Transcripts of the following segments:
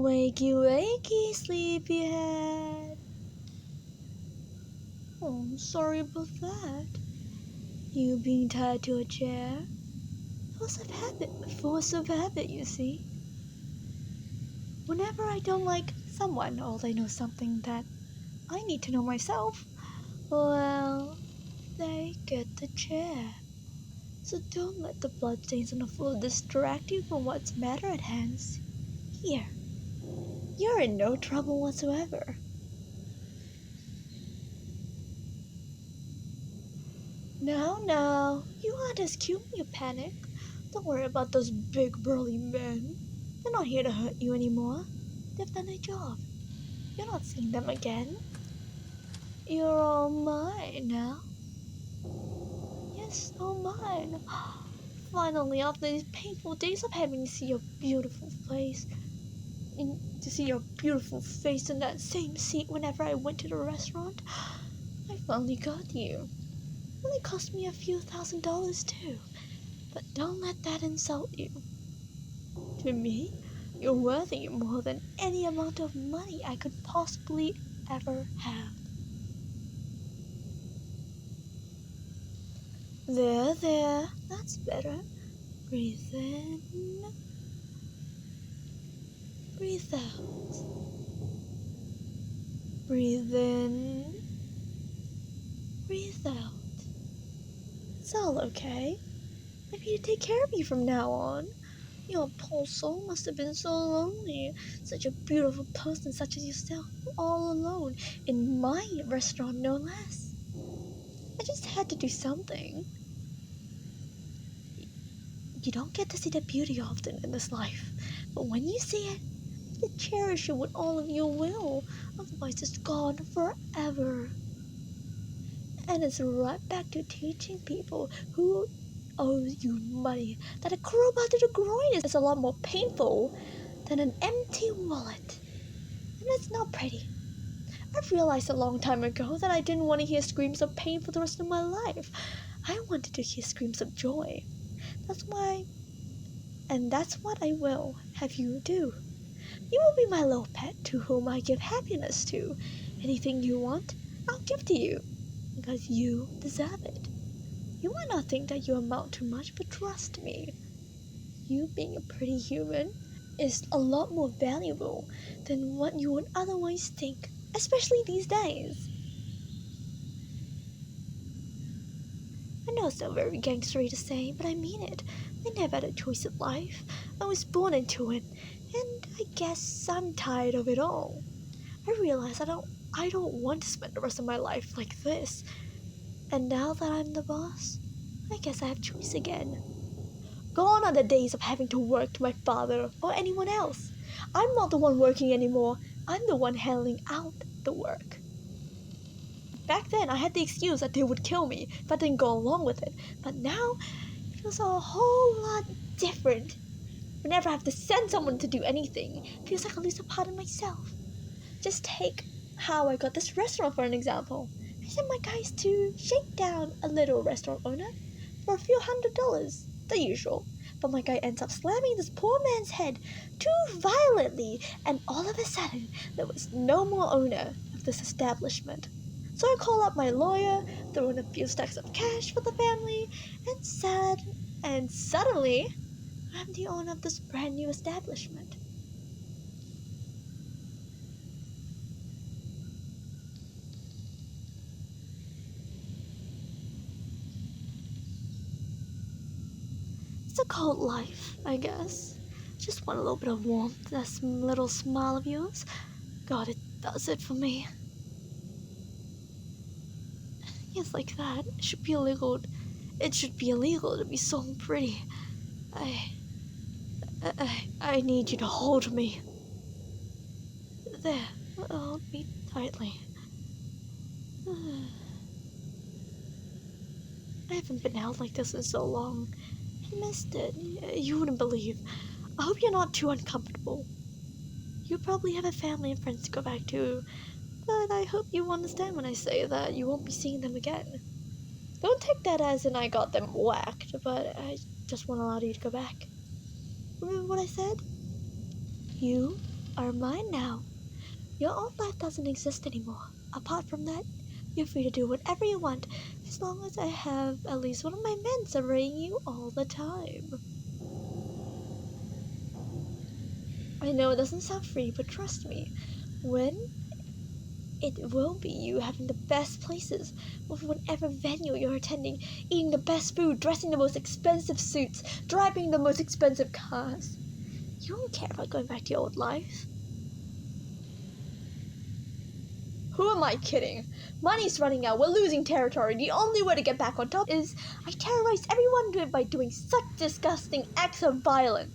Wakey, wakey, sleepyhead. Oh, I'm sorry about that. You being tied to a chair? Force of habit, you see. Whenever I don't like someone, or they know something that I need to know myself, well, they get the chair. So don't let the bloodstains on the floor distract you from what's matter at hand. Here, you're in no trouble whatsoever. No, you aren't as cute when you panic. Don't worry about those big burly men. They're not here to hurt you anymore. They've done their job. You're not seeing them again. You're all mine now. Yes, all mine. Finally, after these painful days of having to see your beautiful face, in that same seat whenever I went to the restaurant, I finally got you. It only cost me a few $1,000s too, but don't let that insult you. To me, you're worthy more than any amount of money I could possibly ever have. There, that's better. Breathe in, breathe out. Breathe in, breathe out. It's all okay. I'm here to take care of you from now on. Your poor soul must have been so lonely. Such a beautiful person such as yourself, all alone, in my restaurant no less. I just had to do something. You don't get to see the beauty often in this life, but when you see it, you cherish it with all of your will, otherwise it's gone forever. And it's right back to teaching people who owes you money that a crowbar to the groin is a lot more painful than an empty wallet. And it's not pretty. I've realized a long time ago that I didn't want to hear screams of pain for the rest of my life. I wanted to hear screams of joy. That's what I will have you do. You will be my little pet to whom I give happiness to. Anything you want, I'll give to you, because you deserve it. You might not think that you amount to much, but trust me, you being a pretty human is a lot more valuable than what you would otherwise think, especially these days. I know it's not very gangstery to say, but I mean it. I never had a choice in life. I was born into it, and I guess I'm tired of it all. I realize I don't want to spend the rest of my life like this. And now that I'm the boss, I guess I have choice again. Gone are the days of having to work to my father or anyone else. I'm not the one working anymore. I'm the one handling out the work. Back then, I had the excuse that they would kill me if I didn't go along with it. But now, it feels a whole lot different. Whenever I have to send someone to do anything, it feels like I lose a part of myself. Just take how I got this restaurant for an example. I sent my guys to shake down a little restaurant owner for a few $100s, the usual. But my guy ends up slamming this poor man's head too violently, and all of a sudden, there was no more owner of this establishment. So I call up my lawyer, throw in a few stacks of cash for the family, and suddenly, I'm the owner of this brand new establishment. It's a cold life, I guess. Just want a little bit of warmth, that little smile of yours. God, it does it for me. Yes, like that. It should be illegal to be so pretty. I need you to hold me. There, hold me tightly. I haven't been out like this in so long. I missed it. You wouldn't believe. I hope you're not too uncomfortable. You probably have a family and friends to go back to, but I hope you understand when I say that you won't be seeing them again. Don't take that as in I got them whacked, but I just want to allow you to go back. Remember what I said? You are mine now. Your old life doesn't exist anymore. Apart from that, you're free to do whatever you want, as long as I have at least one of my men surveying you all the time. I know it doesn't sound free, but trust me, when it will be you having the best places with whatever venue you're attending, eating the best food, dressing the most expensive suits, driving the most expensive cars. You don't care about going back to your old life. Who am I kidding? Money's running out, we're losing territory. The only way to get back on top is I terrorize everyone by doing such disgusting acts of violence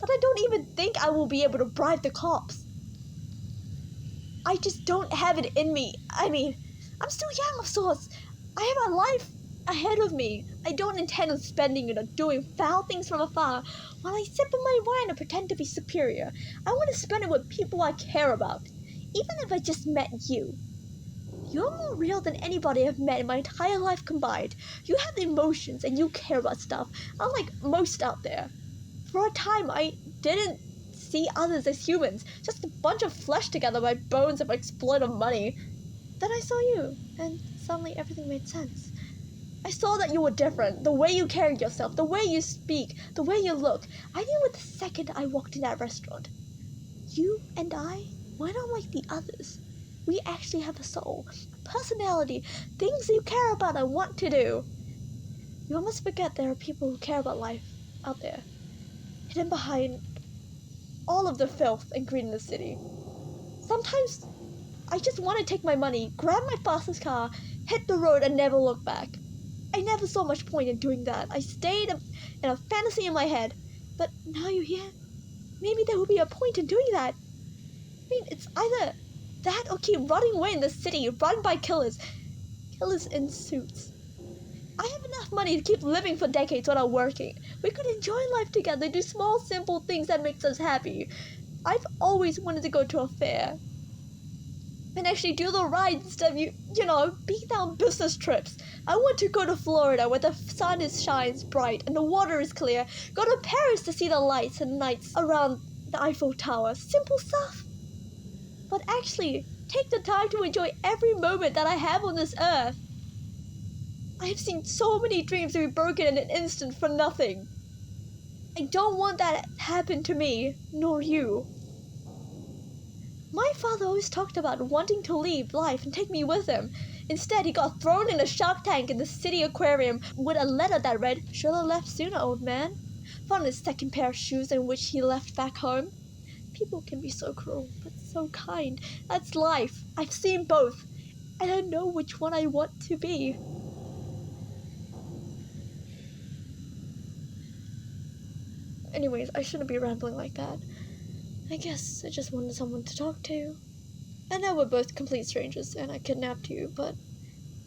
that I don't even think I will be able to bribe the cops. I just don't have it in me. I mean, I'm still young, of sorts. I have a life ahead of me. I don't intend on spending it on doing foul things from afar while I sip on my wine and pretend to be superior. I want to spend it with people I care about, even if I just met you. You're more real than anybody I've met in my entire life combined. You have emotions and you care about stuff, unlike most out there. For a time, I didn't see others as humans, just a bunch of flesh together by bones of exploitive money. Then I saw you, and suddenly everything made sense. I saw that you were different, the way you carry yourself, the way you speak, the way you look. I knew it the second I walked in that restaurant. You and I, we're not like the others. We actually have a soul, a personality, things you care about and want to do. You almost forget there are people who care about life out there, hidden behind all of the filth and greed in the city. Sometimes I just want to take my money, grab my fastest car, hit the road and never look back. I never saw much point in doing that. I stayed in a fantasy in my head. But now you're here. Maybe there will be a point in doing that. I mean, it's either that or keep running away in the city, run by killers. Killers in suits. I have enough money to keep living for decades without working. We could enjoy life together, do small, simple things that makes us happy. I've always wanted to go to a fair and actually do the rides instead of being on business trips. I want to go to Florida where the sun shines bright and the water is clear. Go to Paris to see the lights and nights around the Eiffel Tower. Simple stuff. But actually, take the time to enjoy every moment that I have on this earth. I have seen so many dreams to be broken in an instant for nothing. I don't want that to happen to me, nor you. My father always talked about wanting to leave life and take me with him. Instead, he got thrown in a shark tank in the city aquarium with a letter that read, "Should have left sooner, old man." Found his second pair of shoes in which he left back home. People can be so cruel, but so kind. That's life. I've seen both, and I know which one I want to be. Anyways, I shouldn't be rambling like that. I guess I just wanted someone to talk to. I know we're both complete strangers, and I kidnapped you, but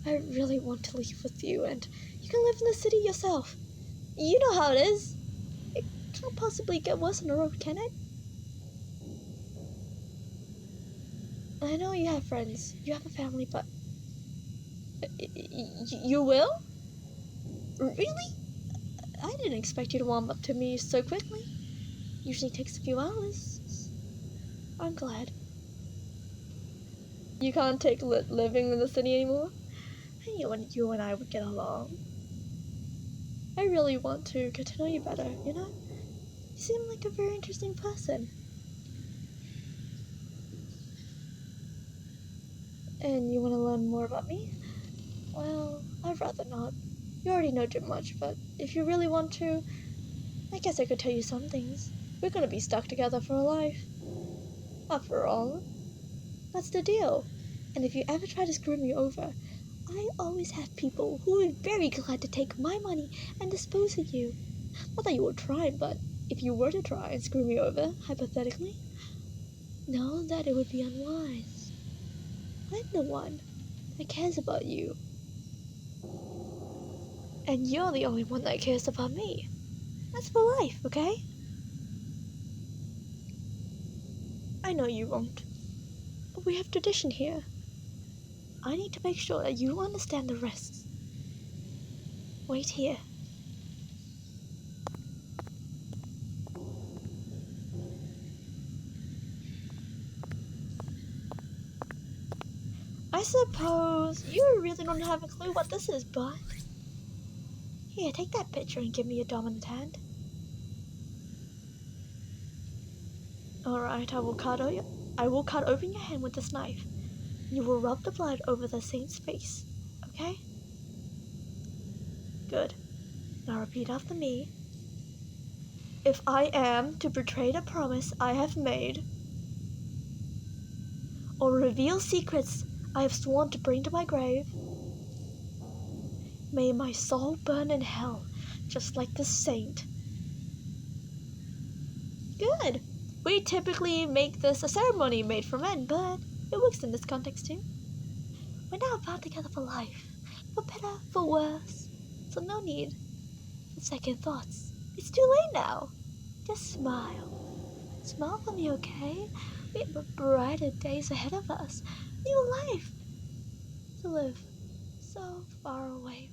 I really want to leave with you, and you can live in the city yourself. You know how it is. It can't possibly get worse on the road, can it? I know you have friends, you have a family, but you will? Really? I didn't expect you to warm up to me so quickly. Usually takes a few hours. I'm glad. You can't take living in the city anymore? I knew when you and I would get along. I really want to get to know you better, you know? You seem like a very interesting person. And you want to learn more about me? Well, I'd rather not. You already know too much, but if you really want to, I guess I could tell you some things. We're gonna be stuck together for a life. After all, that's the deal. And if you ever try to screw me over, I always have people who are very glad to take my money and dispose of you. Not that you would try, but if you were to try and screw me over, hypothetically, know that it would be unwise. I'm the one that cares about you. And you're the only one that cares about me. That's for life, okay? I know you won't. But we have tradition here. I need to make sure that you understand the risks. Wait here. I suppose you really don't have a clue what this is, but... Here, take that picture and give me a dominant hand. Alright, I will cut open your hand with this knife. You will rub the blood over the saint's face, okay? Good. Now repeat after me. If I am to betray the promise I have made, or reveal secrets I have sworn to bring to my grave, may my soul burn in hell, just like the saint. Good. We typically make this a ceremony made for men, but it works in this context too. We're now bound together for life, for better, for worse, so no need for second thoughts. It's too late now. Just smile. Smile for me, okay? We have brighter days ahead of us. New life to live so far away